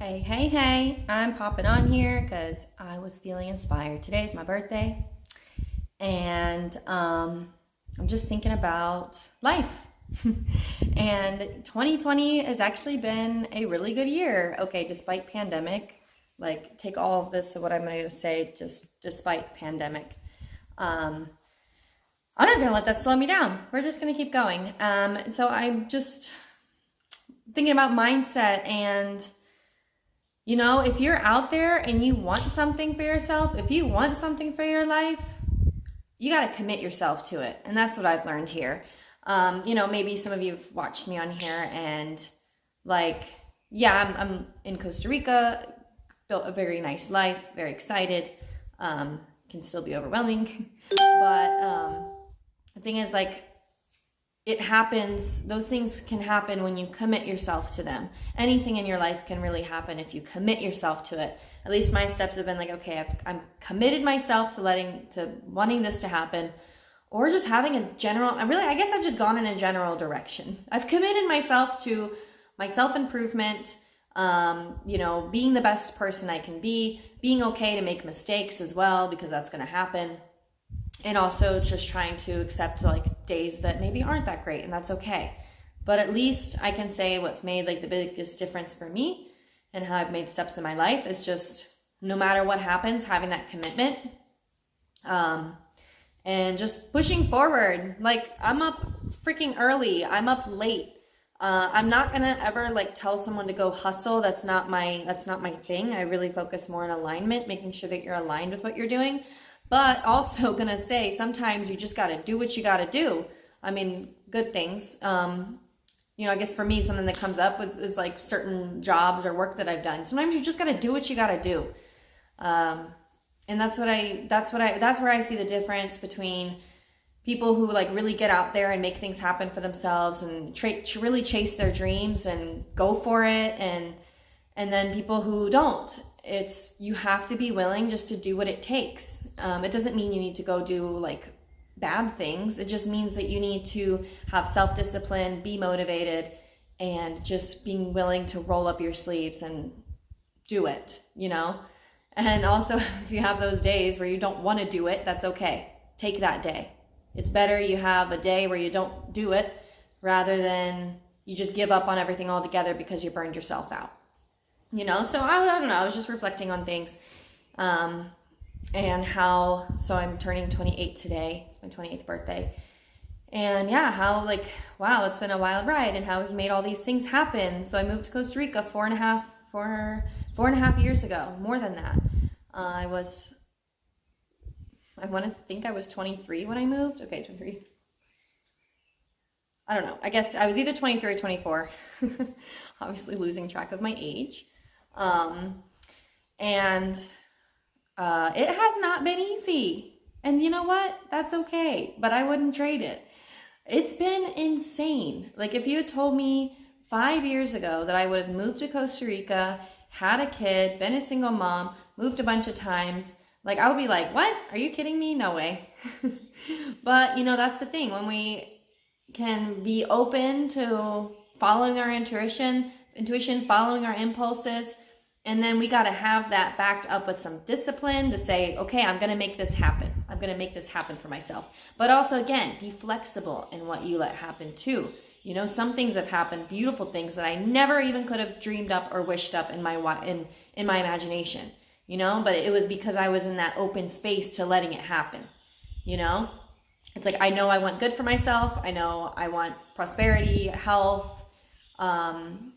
Hey, I'm popping on here because I was feeling inspired. Today's my birthday, and I'm just thinking about life. And 2020 has actually been a really good year. Okay, despite pandemic, like take all of this, so what I'm going to say, just despite pandemic. I'm not going to let that slow me down. We're just going to keep going. So I'm just thinking about mindset and if you're out there and you want something for yourself, if you want something for your life, you got to commit yourself to it. And that's what I've learned here. Maybe some of you have watched me on here and I'm in Costa Rica, built a very nice life, very excited, can still be overwhelming. But the thing is, it happens, those things can happen when you commit yourself to them. Anything in your life can really happen if you commit yourself to it. At least my steps have been I'm committed myself to wanting this to happen, or just having a general, I guess I've just gone in a general direction. I've committed myself to my self-improvement, being the best person I can be, being okay to make mistakes as well, because that's going to happen. And also just trying to accept days that maybe aren't that great, and that's okay. But at least I can say what's made the biggest difference for me and how I've made steps in my life is just no matter what happens, having that commitment, and just pushing forward. I'm up freaking early. I'm up late. I'm not gonna ever tell someone to go hustle. That's not my thing. I really focus more on alignment, making sure that you're aligned with what you're doing. But also gonna say sometimes you just gotta do what you gotta do. Good things. I guess for me, something that comes up is certain jobs or work that I've done. Sometimes you just gotta do what you gotta do. And that's where I see the difference between people who really get out there and make things happen for themselves and really chase their dreams and go for it, and then people who don't. You have to be willing just to do what it takes. It doesn't mean you need to go do bad things. It just means that you need to have self-discipline, be motivated, and just being willing to roll up your sleeves and do it, And also, if you have those days where you don't want to do it, that's okay. Take that day. It's better you have a day where you don't do it rather than you just give up on everything altogether because you burned yourself out. So I don't know, I was just reflecting on things, and so I'm turning 28 today. It's my 28th birthday. And how wow, it's been a wild ride, and how we've made all these things happen. So I moved to Costa Rica four and a half years ago, more than that. I want to think I was 23 when I moved. Okay, 23. I don't know. I guess I was either 23 or 24. Obviously losing track of my age. It has not been easy. And you know what? That's okay. But I wouldn't trade it. It's been insane. If you had told me 5 years ago that I would have moved to Costa Rica, had a kid, been a single mom, moved a bunch of times, I would be what? Are you kidding me? No way. But, that's the thing. When we can be open to following our intuition, following our impulses, and then we got to have that backed up with some discipline to say, okay, I'm going to make this happen. I'm going to make this happen for myself. But also, again, be flexible in what you let happen too. Some things have happened, beautiful things that I never even could have dreamed up or wished up in my imagination, but it was because I was in that open space to letting it happen. It's I know I want good for myself. I know I want prosperity, health,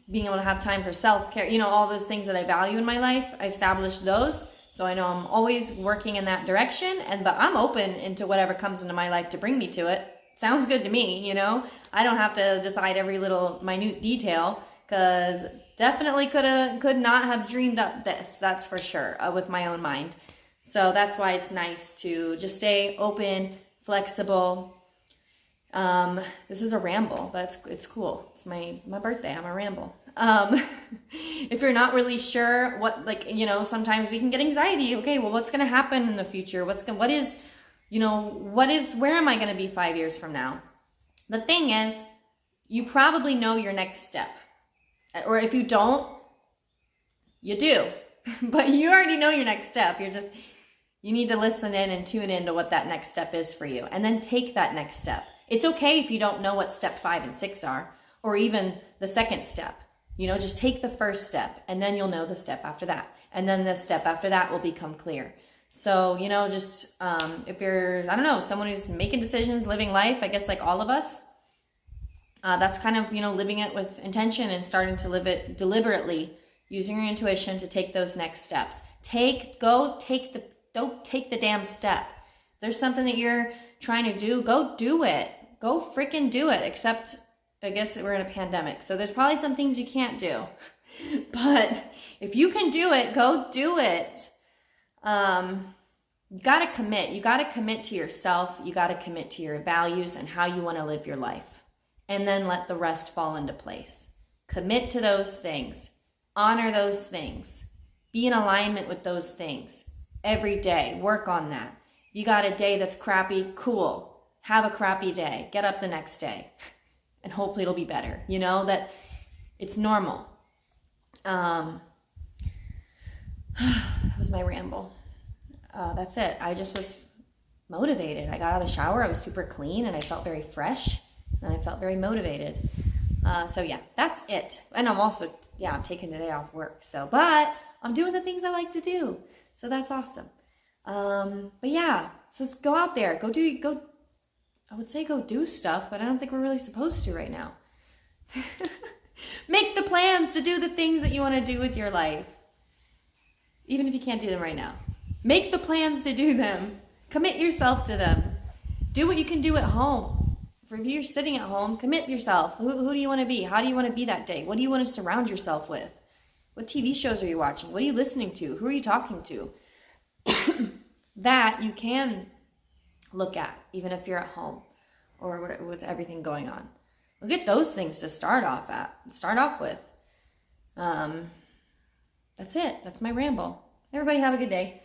being able to have time for self-care, all those things that I value in my life. I established those. So I know I'm always working in that direction, but I'm open into whatever comes into my life to bring me to it. Sounds good to me, I don't have to decide every little minute detail, because definitely could not have dreamed up this, that's for sure, with my own mind. So that's why it's nice to just stay open, flexible. This is a ramble, but it's cool. It's my birthday. I'm a ramble. If you're not really sure what, sometimes we can get anxiety. Okay, well, what's going to happen in the future? Where am I going to be 5 years from now? The thing is, you probably know your next step. Or if you don't, You do, but you already know your next step. You need to listen in and tune into what that next step is for you, and then take that next step. It's okay if you don't know what step 5 and 6 are, or even the second step. Just take the first step, and then you'll know the step after that. And then the step after that will become clear. So, just if you're, I don't know, someone who's making decisions, living life, I guess like all of us, that's kind of, living it with intention and starting to live it deliberately, using your intuition to take those next steps. Don't take the damn step. If there's something that you're trying to do, go do it. Go freaking do it. Except, I guess we're in a pandemic, so there's probably some things you can't do. But if you can do it, go do it. You got to commit. You got to commit to yourself. You got to commit to your values and how you want to live your life. And then let the rest fall into place. Commit to those things. Honor those things. Be in alignment with those things. Every day, work on that. If you got a day that's crappy, cool. Have a crappy day. Get up the next day. And hopefully it'll be better. That it's normal. That was my ramble. That's it. I just was motivated. I got out of the shower. I was super clean and I felt very fresh and I felt very motivated. So yeah, that's it. And I'm also, I'm taking today off work. But I'm doing the things I like to do. So that's awesome. But yeah, so let's go out there. I would say go do stuff, but I don't think we're really supposed to right now. Make the plans to do the things that you want to do with your life. Even if you can't do them right now. Make the plans to do them. Commit yourself to them. Do what you can do at home. If you're sitting at home, commit yourself. Who do you want to be? How do you want to be that day? What do you want to surround yourself with? What TV shows are you watching? What are you listening to? Who are you talking to? That you can look at, even if you're at home or with everything going on. Look at those things to start off with. That's it. That's my ramble. Everybody have a good day.